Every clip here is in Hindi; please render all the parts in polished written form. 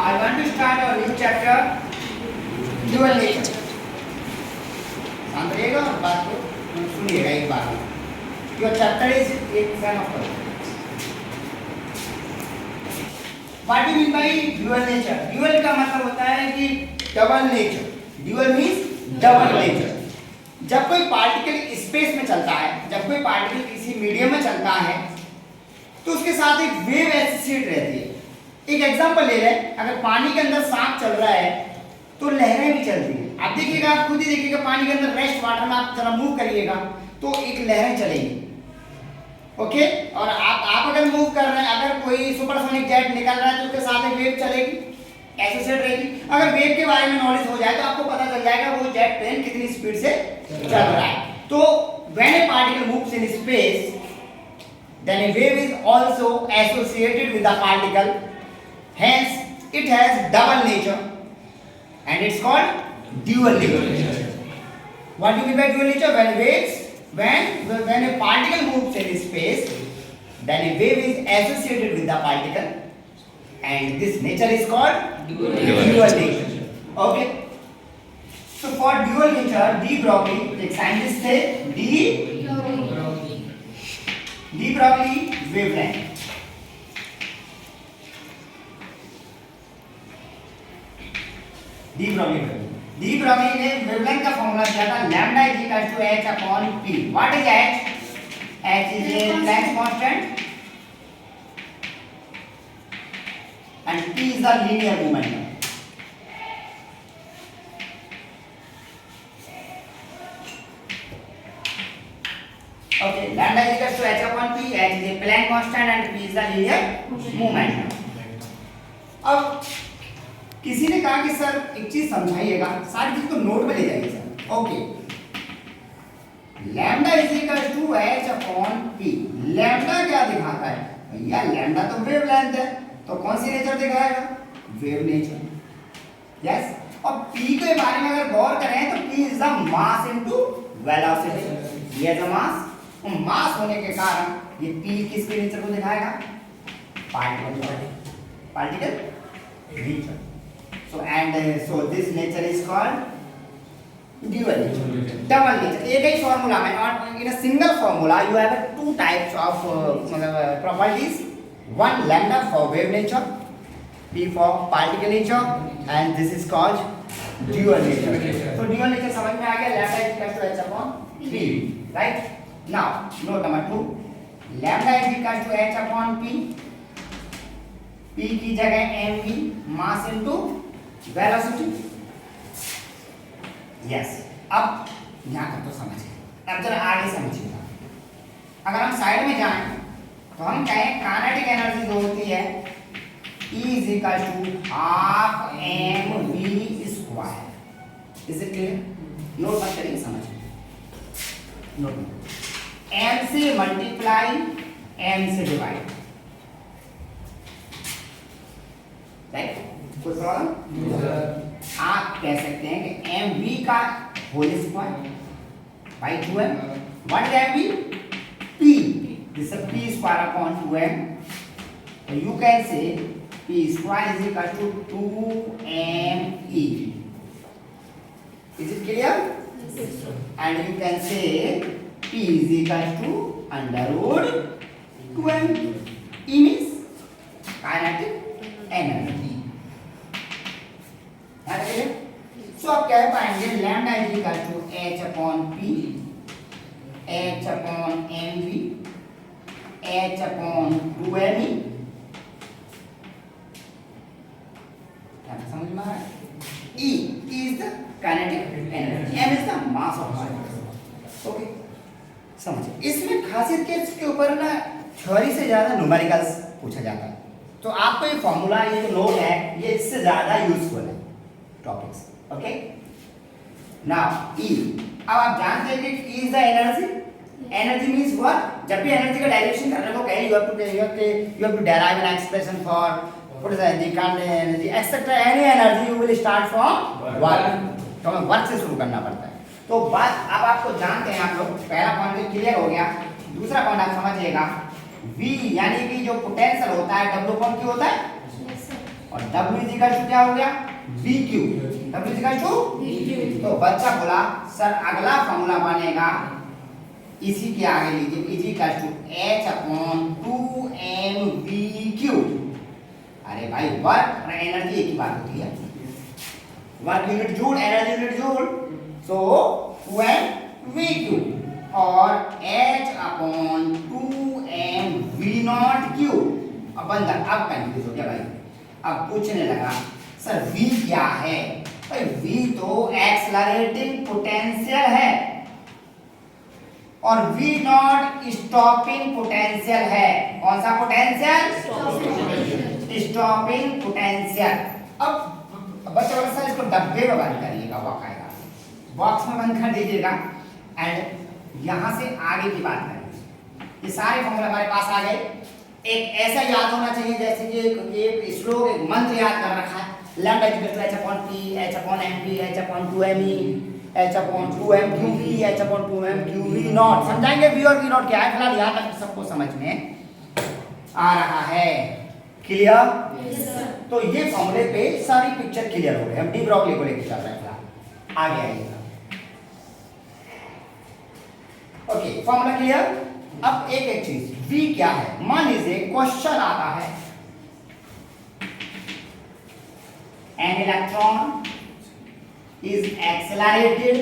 I want to start our new chapter, dual nature. शांत रहिएगा और बात को सुनिएगा एक बार. Your chapter is एक fan of color. What do you mean by dual nature? Dual का मतलब होता है कि double nature. Dual means double nature. जब कोई पार्टिकल स्पेस में चलता है, जब कोई पार्टिकल किसी मीडियम में चलता है, तो उसके साथ एक वेव एसोसिएट रहती है. एक एग्जांपल ले रहे हैं, अगर पानी के अंदर सांप चल रहा है तो लहरें भी चलती हैं. आप देखिएगा, आप खुद ही देखिएगा, पानी के अंदर रेस्ट वाटर में आप जरा मूव करिएगा तो एक लहरें चलेंगी. ओके, और आप अगर मूव कर रहे हैं, अगर कोई सुपरसोनिक जेट निकल रहा है तो उसके साथ एक वेव चलेगी, एसोसिएट रहेगी. अगर वेव के बारे में नॉलेज हो जाए तो आपको पता चल जाएगा वो जेट प्लेन कितनी स्पीड से चल रहा है. तो when A particle moves in space, then a wave is also associated with the particle, hence it has double nature and it's called dual nature. What do you mean by dual nature? When a particle moves in space, then a wave is associated with the particle and this nature is called dual nature. Okay, so for dual nature, de Broglie, एक साइंटिस्ट थे, de Broglie wavelength. de Broglie ने wavelength का फॉर्मूला दिया था, lambda is equal to h upon p. What is h? H is a Planck constant and p is the linear momentum. Okay, lambda is equal to h upon p. H is a Planck constant and p is the linear momentum. अब किसी ने कहा कि सर एक चीज समझाइएगा, सारी चीज को नोट में ले जाइए sir. Okay, lambda is equal to h upon p. Lambda क्या दिखाता है भैया? लैम्डा तो वेवलेंथ है, तो कौन सी नेचर दिखाएगा? Wave nature. यस, और p के बारे में अगर गौर करें तो p is the mass into velocity. ये द मास, और मास होने के कारण ये p किसके नेचर को दिखाएगा? Particle nature. So this nature is called dual nature, double nature. एक ही फॉर्मूला में, और in a single formula you have two types of properties. One lambda for wave nature, p for particle nature, and this is called dual nature. So dual nature समझ में आ गया. Lambda is equal to h upon p, right? Now note number 2, lambda is equal to h upon p. p की जगह mv, mass into velocity. Yes, अब यहाँ तक तो समझिए. अब जरा आगे समझिएगा. अगर हम साइड में जाएं तो हम कहें काइनेटिक एनर्जी जो होती है E is equal to half M V square. Is it clear? Note मत करिए, समझिए. नोट एम से मल्टीप्लाई, एम से डिवाइड. राइट? कोई प्रॉब्लम? आप कह सकते हैं कि एम वी का whole square by 2m. What is M V? P. This is P square upon 2m. तो you can say P square is equal to 2me. Is it clear? And you can say p is equal to under root 2m. E means kinetic energy. So आप कह पाएंगे lambda is equal to h upon p, h upon mv, h upon 2me. क्या समझ में आ रहा है? E is the kinetic energy, m is the mass of particle. Okay, समझिए. इसमें खासियत क्या है, इसके ऊपर ना थ्योरी से ज्यादा न्यूमेरिकल्स पूछा जाता है. तो आपको ये फॉर्मूला, ये जो नोट है, ये इससे ज्यादा यूजफुल है टॉपिक्स. Okay, now E. अब आप जानते हैं कि E is the energy. Energy means what? जब भी एनर्जी का डायरेक्शन करने को कहें, you have to derive an expression for what is energy, kinetic energy etcetera. Any energy you will start from work. तो हमें वर्क से शुरू करना पड़ता है. तो बात अब आपको जानते हैं आप लोग. पहला पॉइंट क्लियर हो गया. दूसरा पॉइंट आप समझिएगा, V यानी कि जो पोटेंशियल होता है W कौन की होता है? और W इक्वल टू क्या हो गया BQ, W equal to BQ। तो बच्चा बोला सर अगला फॉर्मूला बनेगा इसी के आगे लीजिए इज इक्वल टू H/2mVQ। अरे भाई वर्क और एनर्जी एक ही बात होती है, work unit joule energy unit joule, so 2mVQ और H/2mV0Q। अब बंदा अब कंफ्यूज हो गया भाई, अब पूछने लगा सर V क्या है? भाई V तो एक्सेलरेटिंग पोटेंशियल है और V0 स्टॉपिंग पोटेंशियल है। कौन सा पोटेंशियल? Stopping potential. अब बच्चा सर इसको डब्बे में बंद करिएगा, बाकायदा बॉक्स में बंद कर दीजिएगा एंड यहां से आगे की बात करेंगे। ये सारे फॉर्मूला हमारे पास आ गए। एक ऐसा याद होना चाहिए जैसे कि एक श्लोक एक मंत्र याद कर रखा है, lambda equal to H/P H/mP H/2me H/2mQV H/2mQV0। समझाएंगे V और V0 क्या है, फिलहाल यहाँ तक सबको समझ में आ रहा है। क्लियर? तो ये फॉर्मूले पे सारी पिक्चर क्लियर हो गई। हम डी ब्रॉगली को लेकर चल रहे हैं, फिलहाल आगे आइएगा। Okay formula clear. अब एक एक चीज V क्या है, मान लीजिए क्वेश्चन आता है an electron is accelerated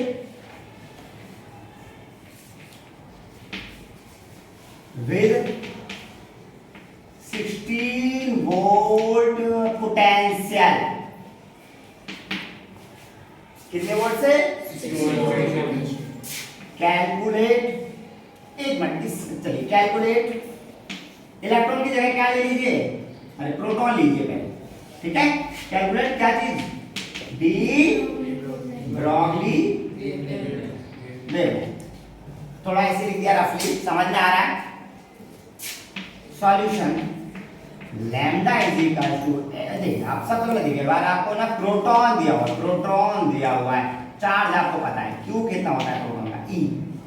with 16 volt potential। कितने वोल्ट से? 16 वोल्ट। कैलकुलेट, एक मिनट चलिए कैलकुलेट इलेक्ट्रॉन की जगह क्या ले लीजिए, अरे प्रोटॉन लीजिए पहले, ठीक है। कैलकुलेट क्या चीज, डी ब्रॉगली वेव। थोड़ा ऐसे लिख दिया रफली, समझ में आ रहा है। Solution lambda is equal to, देखिए आप सब लोग देखिए बार आपको ना प्रोटॉन दिया हुआ, प्रोटॉन दिया हुआ है, चार्ज आपको पता है, क्यू कितना होता है प्रोटॉन का, E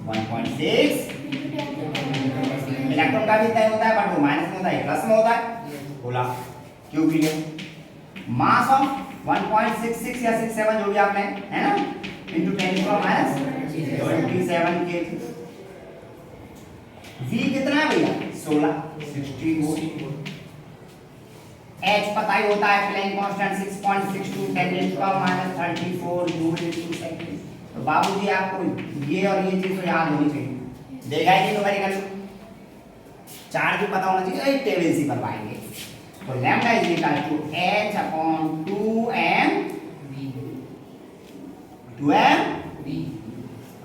1.6, इलेक्ट्रॉन का भी इतना होता है बट वो माइनस में होता है, प्लस में होता है, बोला क्यू भी है। मास ऑफ 1.66 या 67 जो भी आपने है ना, इनटू 10⁻27 kg। V कितना है भैया, 16 वोल्ट। H पता ही होता है, Planck constant 6.62 10⁻34 joule into second. तो बाबूजी आपको ये और ये चीज तो याद होनी चाहिए, देगा ही न्यूमेरिकल चार्ज भी पता होना चाहिए, एक टेबल से करवाएंगे। तो lambda is equal to H/2m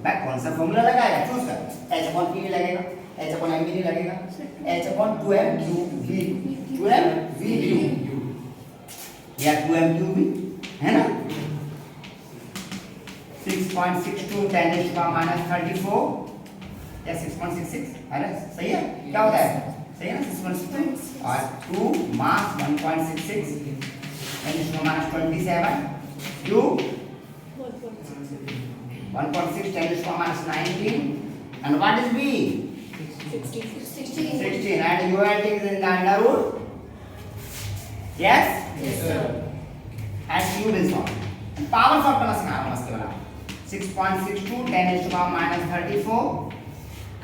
भाई कौन सा फॉर्मूला लगाएगा, चूज कर। H/P नहीं लगेगा, H/m भी नहीं लगेगा, H/2mQV 2mVQ या 2mQV है ना। 6.62 10⁻34 या 6.66, अरे सही है, क्या होता है, सही है ना 6.62 और 2 मास 1.66 10⁻27 Q 1.6 10⁻19 and what is B 16 and you are taking in the under root, yes sir, and Q is not power factor सिखा रहा हूं मस्त वाला। 6.62 10⁻34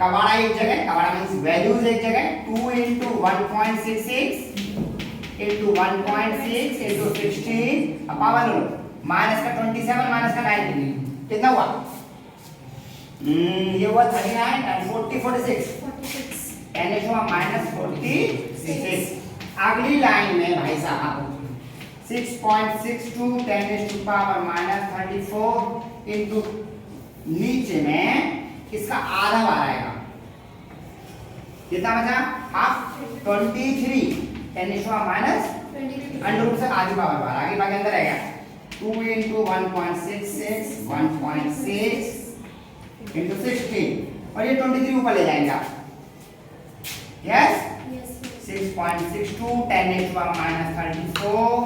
कवाड़ा एक जगह, कवाड़ा मींस वैल्यूज एक जगह, 2 into 1.66 into 1.6 into 16 अब पावर लो, माइनस का 27 माइनस का 19 कितना हुआ, ये हुआ 39 and 46 10⁻46। अगली लाइन में भाई साहब 6.62 10⁻34 into नीचे में इसका आधा बार आएगा, कितना बचा हाफ 23 10⁻⁻, अंडर रूट से आधी पावर बार आगे बाकी अंदर आएगा 2 into 1.66 1.6 into 16 और ये 23 ऊपर ले जाएंगे आप, यस 6.62 10⁻34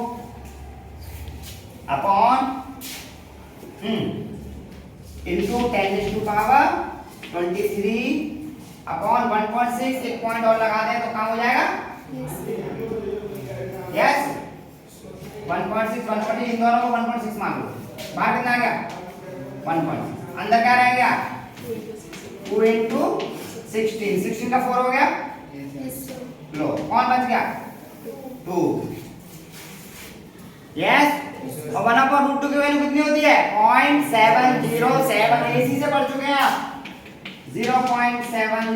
अपॉन into 10⁻23 अपॉन 1.6, एक पॉइंट और लगा दें तो काम हो जाएगा, यस 1.6 1.6 इन दोनों को 1.6 मान लो। बाहर कितना आ गया 1.6, अंदर क्या रह गया 2 into 16, 16 का 4 हो गया लो कौन बच गया 2। यस और 1/√2 की वैल्यू कितनी होती है 0.707, इसी से पढ़ चुके हैं आप 0.70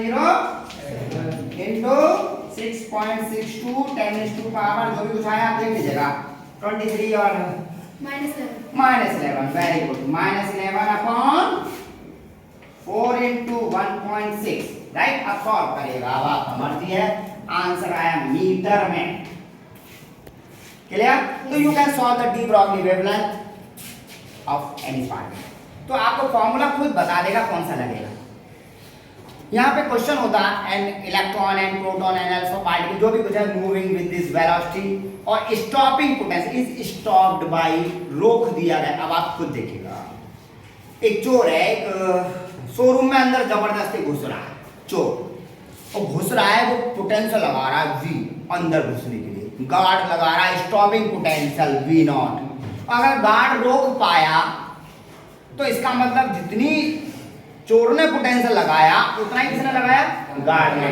into 6.62 10⁴ जो भी कुछ आया आप देख लीजिएगा 23 और -11 very good -11 upon 4 into 1.6 right. अब सॉल्व करिएगा, अब आपका मर्जी है, आंसर आया मीटर में। क्लियर? तो you can solve the D Broglie wavelength of any particle. तो आपको फॉर्मूला खुद बता देगा कौन सा लगेगा। यहाँ पे क्वेश्चन होता है an electron and proton and alpha particle जो भी कुछ है मूविंग विद दिस वेलोसिटी और stopping potential is stopped bye, रोक दिया गया। अब आप खुद देखिएगा, एक चोर है, एक शोरूम में अंदर जबरदस्ती घुस रहा है चोर, और घुस रहा है वो पोटेंशियल लगा रहा है वी अंदर घुसने के लिए, गार्ड लगा रहा है स्टॉपिंग पोटेंशियल V0। अगर गार्ड रोक पाया तो इसका मतलब जितनी चोर ने पोटेंशियल लगाया उतना ही किसने लगाया गार्ड ने।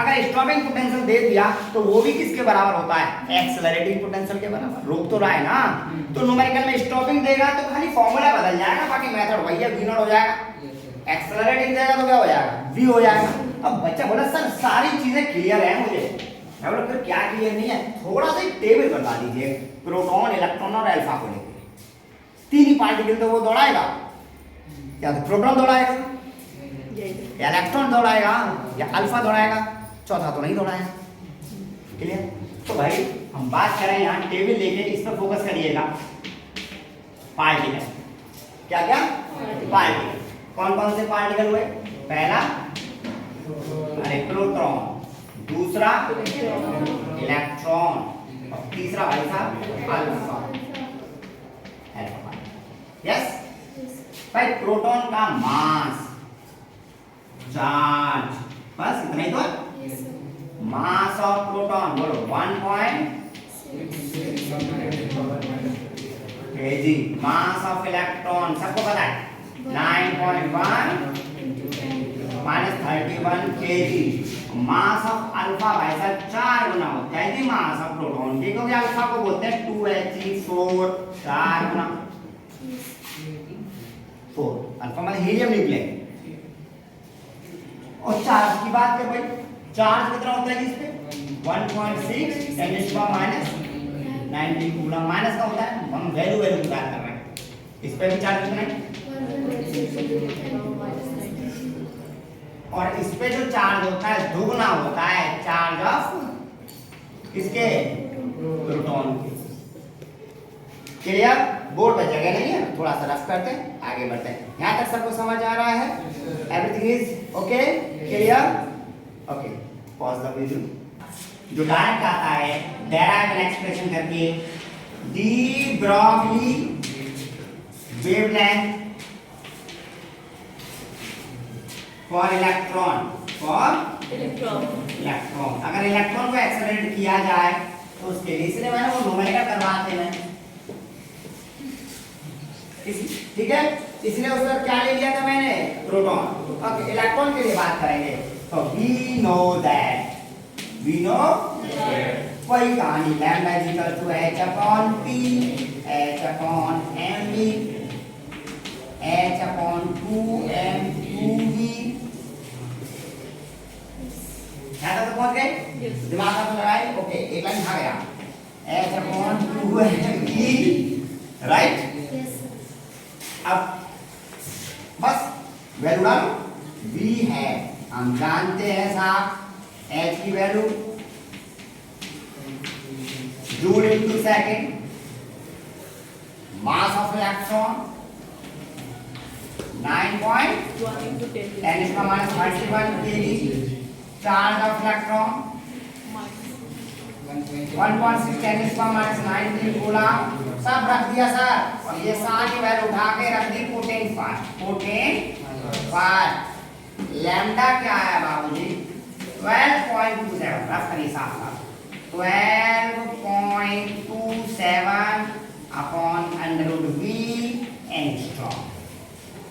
अगर स्टॉपिंग पोटेंशियल दे दिया तो वो भी किसके बराबर होता है एक्सेलरेटिंग पोटेंशियल के बराबर, रोक तो रहा है ना। तो न्यूमेरिकल में स्टॉपिंग देगा तो खाली फॉर्मूला बदल जाएगा, बाकी मेथड वही है, V0 हो जाएगा। एक्सेलरेटिंग देगा तो क्या हो जाएगा V हो जाएगा। अब बच्चा बोला सर सारी चीजें क्लियर है मुझे, मैं बोला फिर क्या क्लियर नहीं है, थोड़ा सा टेबल बता दीजिए प्रोटॉन इलेक्ट्रॉन और अल्फा को लेकर। तीन ही पार्टिकल तो वो दौड़ाएगा, या तो प्रोटॉन दौड़ाएगा या इलेक्ट्रॉन दौड़ाएगा या अल्फा दौड़ाएगा, चौथा तो नहीं दौड़ाएगा। क्लियर? तो भाई हम बात करें यहाँ टेबल लेके, इस पर फोकस करिएगा। पार्टिकल क्या क्या पार्टिकल, कौन कौन से पार्टिकल हुए, पहला अरे प्रोटॉन, दूसरा इलेक्ट्रॉन और तीसरा भाई साहब अल्फा। यस भाई प्रोटॉन का मास चार्ज बस इतना ही तो है। मास ऑफ प्रोटॉन बोलो 1.6 kg। मास ऑफ इलेक्ट्रॉन सबको पता है 9.1 -31 kg। मास ऑफ अल्फा भाई साहब 4 गुना होता है जी मास ऑफ प्रोटॉन की, क्योंकि अल्फा को बोलते हैं 2He4, 4 गुना 4, अल्फा मतलब हीलियम न्यूक्लियस। और चार्ज की बात करें भाई, चार्ज कितना होता है इस पे 1.6 10⁻⁹ कूलम, माइनस का होता है, हम वैल्यू की बात कर रहे हैं। इस पे भी चार्ज कितना है, और इस पे जो चार्ज होता है दुगना होता है चार्ज ऑफ किसके प्रोटॉन के। क्लियर? बोर्ड पर जगह नहीं है, थोड़ा सा रफ करते हैं, आगे बढ़ते हैं। यहाँ तक सबको समझ आ रहा है? Everything is okay? Clear? Okay, pause the video. जो डायरेक्ट आता है डायरेक्ट एक्सप्रेशन करके D Broglie wavelength for electron, अगर इलेक्ट्रॉन को एक्सेलरेट किया जाए तो उसके लिए, इसलिए मैंने वो न्यूमेरिकल करवाते हैं, ठीक है, इसलिए उसका क्या ले लिया था मैंने प्रोटॉन। ओके, इलेक्ट्रॉन के लिए बात करेंगे तो वी नो वही कहानी lambda is equal to H/P H/mv H/2m2v। यहाँ तक तो पहुंच गए, दिमाग में लगाए। ओके, एक लाइन आ गया H/2mv, राइट। अब बस वैल्यू डालो, v है हम जानते हैं साहब, h की value joule into second, mass of electron 9.10⁻31 kg, charge of electron 1.6 10⁻⁹ coulomb, सब रख दिया सर। और ये सारी वैल्यू उठा के रख दी पोटेंशियल। लैम्डा क्या है बाबूजी 12.27, रफ करिए साहब 12.27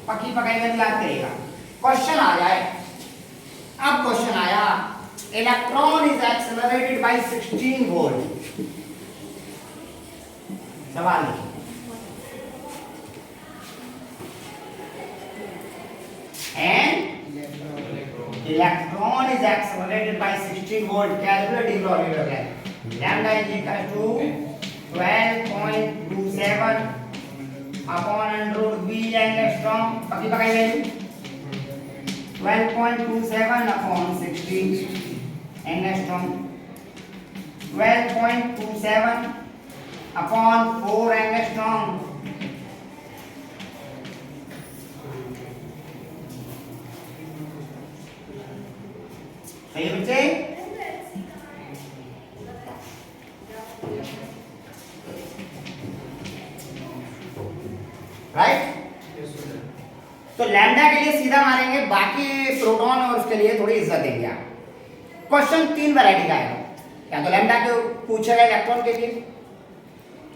पकी पकाई में याद करेगा। क्वेश्चन आ जाए, अब क्वेश्चन आया electron is accelerated by 16 volt. सवाल लिखिए, and electron is accelerated by 16 volt. Calculate de Broglie wavelength. Lambda is equal to 12.27 upon under root v angstrom. पकी पकाई value 12.27 upon 16 angstrom. 12.27 upon 4 angstrom. सही बच्चे? राइट? तो लैम्डा के लिए सीधा मारेंगे, बाकी प्रोटॉन और उसके लिए थोड़ी इज्जत देंगे आप। क्वेश्चन 3 वैरायटी का है, या तो लैम्डा के पूछेगा इलेक्ट्रॉन के लिए,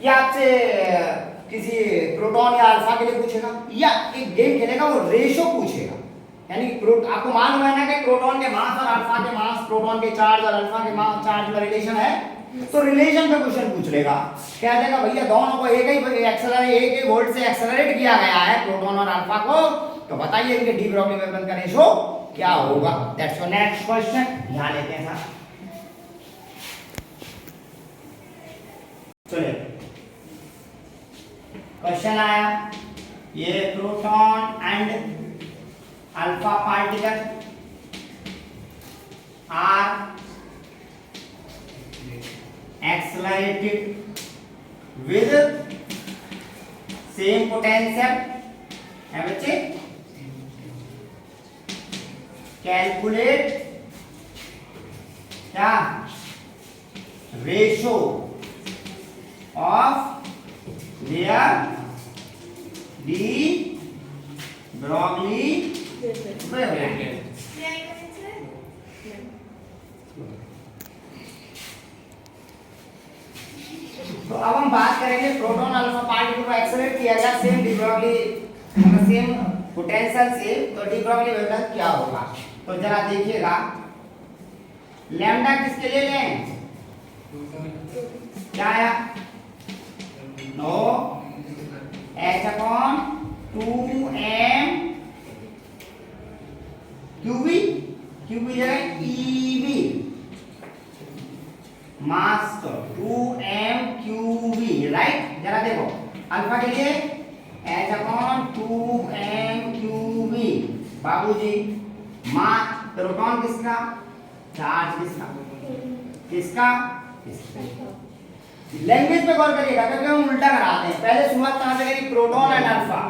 या आपसे किसी प्रोटॉन या अल्फा के लिए पूछेगा, या एक गेम खेलेगा वो रेशो पूछेगा। यानी आपको मालूम है ना कि प्रोटॉन के मास और अल्फा के मास, प्रोटॉन के चार्ज और अल्फा के मास चार्ज में रिलेशन है, तो रिलेशन पे क्वेश्चन पूछ लेगा। कह देगा भैया दोनों को एक ही वोल्ट से एक्सेलरेट किया गया है, प्रोटॉन और अल्फा को, तो बताइए इनके डी ब्रॉगली वेवलेंथ का रेशो क्या होगा। That's your next question. यहां लेते हैं साहब, चलिए क्वेश्चन आया, ये proton and alpha particle are accelerated with same potential है बच्चे। कैलकुलेट क्या ratio of their de Broglie wavelength. तो अब हम बात करेंगे प्रोटॉन अल्फा पार्टिकल को एक्सेलरेट किया गया same de Broglie same potential से, तो डी ब्रॉगली वेवलेंथ क्या होगा। तो जरा देखिएगा, लैम्डा किसके लिए लें, क्या आया, no h upon 2m qv, qv है ev मास, तो 2m qv, राइट। जरा देखो अल्फा के लिए h अपॉन 2m qv, बाबूजी मास, प्रोटॉन किसका, चार्ज किसका, किसका, लैंग्वेज पे गौर करिएगा क्योंकि हम उल्टा कराते हैं। पहले शुरुआत कहां से करी, प्रोटॉन एंड अल्फा,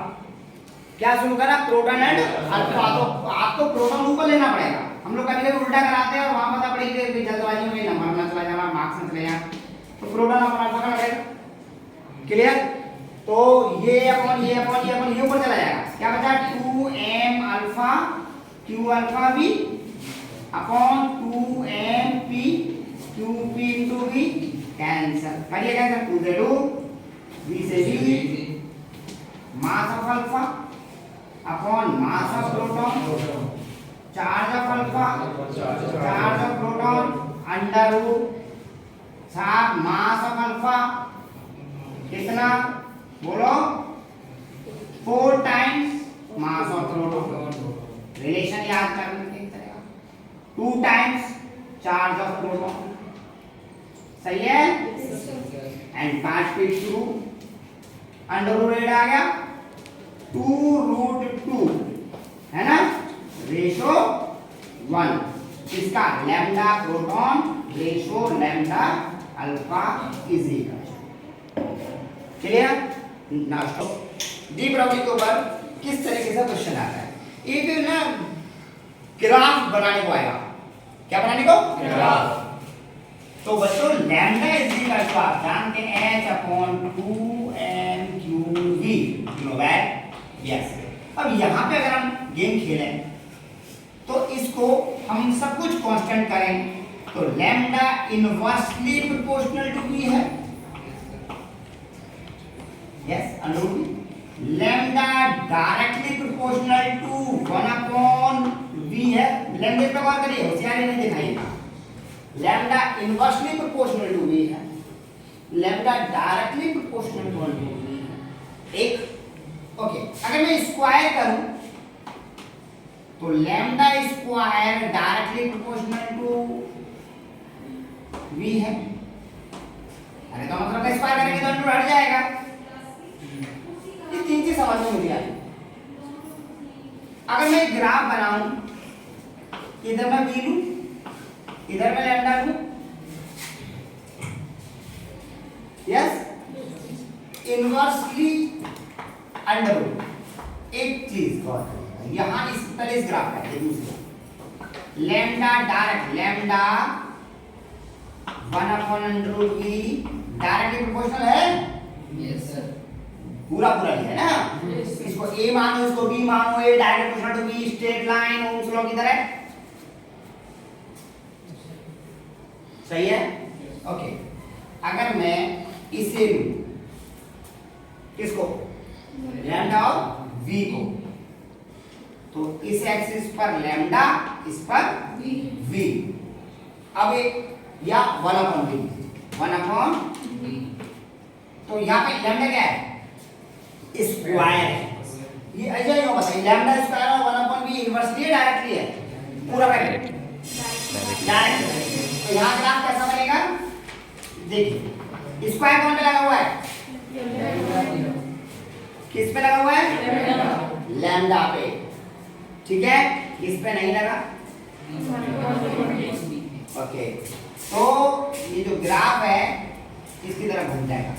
क्या शुरू करा, प्रोटॉन एंड अल्फा, तो आपको प्रोटॉन ऊपर लेना पड़ेगा। हम लोग कभी उल्टा कराते हैं और वहां पता पड़ेगा कि जल्दबाजी में नंबर ना चला जाना, मार्क्स ना चले जाए, तो प्रोटॉन अपन अल्फा का रहेगा। क्लियर? तो ये अपॉन ये अपॉन ये अपॉन ये ऊपर चला जाएगा, क्या बचा 2m alpha q alpha v upon 2m p qp into v, cancel करिए, कैंसिल 2 से 2 v से v, mass of alpha upon mass of proton, charge of alpha charge of proton under root साथ मास ऑफ अल्फा कितना बोलो 4 times mass of proton. Relation याद करने की तरह 2 टाइम्स चार्ज ऑफ प्रोटॉन, सही है। एंड 5 पे शुरू अंडर रूट आ गया 2√2 है ना, रेशो 1, इसका lambda proton ratio lambda alpha is equal. Clear? Now de Broglie के ऊपर किस तरीके से क्वेश्चन आता है, एक ना ग्राफ बनाने को आएगा, क्या बनाने को, ग्राफ। तो बच्चों लैम्डा इज इक्वल टू आप जानते हैं h upon 2m qv, know that, yes. अब यहाँ पे अगर हम गेम खेलें तो इसको हम सब कुछ कांस्टेंट करें, तो lambda inversely proportional to v है, yes, under root lambda directly proportional lambda पे गौर करिए, होशियारी नहीं दिखाइएगा। Lambda inversely proportional to v है, lambda directly proportional to v है। एक ओके, अगर मैं स्क्वायर करूं तो lambda square directly proportional to v है। अरे तो मतलब का स्क्वायर करेंगे तो अंडर हट जाएगा। ये तीन चीज समझ में मुझे आई। अगर मैं ग्राफ बनाऊं, इधर मैं v लूं, इधर मैं लैम्डा लूं, यस, इनवर्सली अंडर रूट। एक चीज गौर करिएगा, यहां इस पहले इस ग्राफ का दूसरा lambda direct, lambda 1/√v directly proportional है। Yes sir. पूरा पूरा है ना। इसको a मानो, इसको b मानो, a direct proportional to b, straight line Ohm's law की तरह। सही है? ओके, अगर मैं इसे लूं, किसको, लैम्डा और v को, तो इस एक्सिस पर लैम्डा, इस पर v। अब एक या 1/v, 1/v, तो यहाँ पे लैम्डा क्या है, स्क्वायर है। ये ऐसा ही होगा, बताइए लैम्डा स्क्वायर और 1/v इनवर्सली है डायरेक्टली है, पूरा डायरेक्ट। तो यहाँ ग्राफ कैसा बनेगा, देखिए स्क्वायर कौन पे लगा हुआ है, किस पे लगा हुआ है, लैम्डा पे, ठीक है, किस पे नहीं लगा। ओके, तो ये जो ग्राफ है इसकी तरफ घूम जाएगा,